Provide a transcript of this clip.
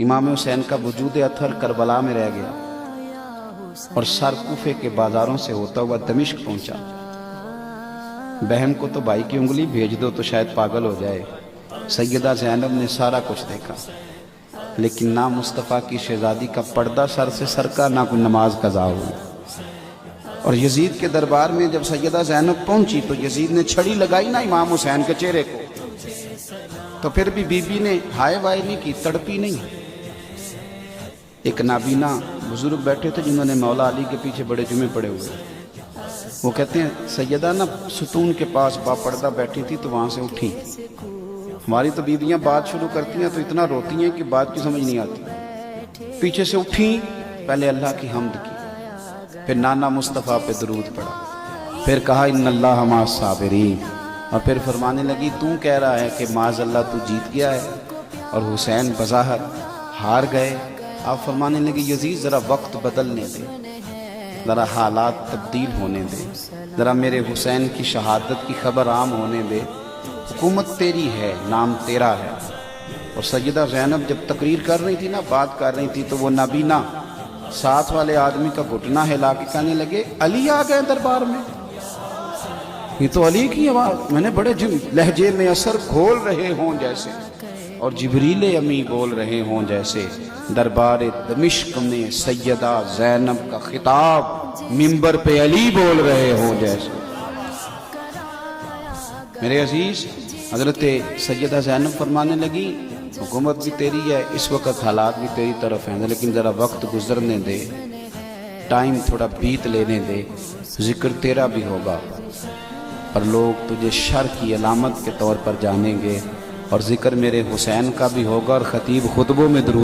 امام حسین کا وجود اطہر کربلا میں رہ گیا اور سر کوفے کے بازاروں سے ہوتا ہوا دمشق پہنچا۔ بہن کو تو بھائی کی انگلی بھیج دو تو شاید پاگل ہو جائے۔ سیدہ زینب نے سارا کچھ دیکھا، لیکن نہ مصطفیٰ کی شہزادی کا پردہ سر سے سرکا، نہ کوئی نماز قضا ہوئی۔ اور یزید کے دربار میں جب سیدہ زینب پہنچی تو یزید نے چھڑی لگائی نا امام حسین کے چہرے کو، تو پھر بھی بی بی نے ہائے وائے نہیں کی، تڑپی نہیں۔ ایک نابینا بزرگ بیٹھے تھے جنہوں نے مولا علی کے پیچھے بڑے جمعے پڑے ہوئے، وہ کہتے ہیں سیدہ نا ستون کے پاس با پردہ بیٹھی تھی تو وہاں سے اٹھی۔ ہماری تو بیویاں بات شروع کرتی ہیں تو اتنا روتی ہیں کہ بات کی سمجھ نہیں آتی۔ پیچھے سے اٹھی، پہلے اللہ کی حمد کی، پھر نانا مصطفیٰ پہ درود پڑھا، پھر کہا ان اللہ مع الصابرین، اور پھر فرمانے لگی تو کہہ رہا ہے کہ معاذ اللہ تو جیت گیا ہے اور حسین بظاہر ہار گئے۔ آپ فرمانے لگی یزید ذرا وقت بدلنے دے، ذرا حالات تبدیل ہونے دے، ذرا میرے حسین کی شہادت کی خبر عام ہونے دے، حکومت تیری ہے، نام تیرا ہے۔ اور سیدہ زینب جب تقریر کر رہی تھی نا، بات کر رہی تھی، تو وہ نابینا ساتھ والے آدمی کا گھٹنا ہلا کے کہنے لگے علی آ گئے دربار میں، یہ تو علی کی آواز، میں نے بڑے لہجے میں اثر گھول رہے ہوں جیسے، اور جبریل امی بول رہے ہوں جیسے، دربار دمشق میں سیدہ زینب کا خطاب منبر پہ علی بول رہے ہوں جیسے۔ میرے عزیز، حضرت سیدہ زینب فرمانے لگی حکومت بھی تیری ہے، اس وقت حالات بھی تیری طرف ہیں، لیکن ذرا وقت گزرنے دے، ٹائم تھوڑا بیت لینے دے، ذکر تیرا بھی ہوگا اور لوگ تجھے شر کی علامت کے طور پر جانیں گے، اور ذکر میرے حسین کا بھی ہوگا، اور خطیب خطبوں میں درود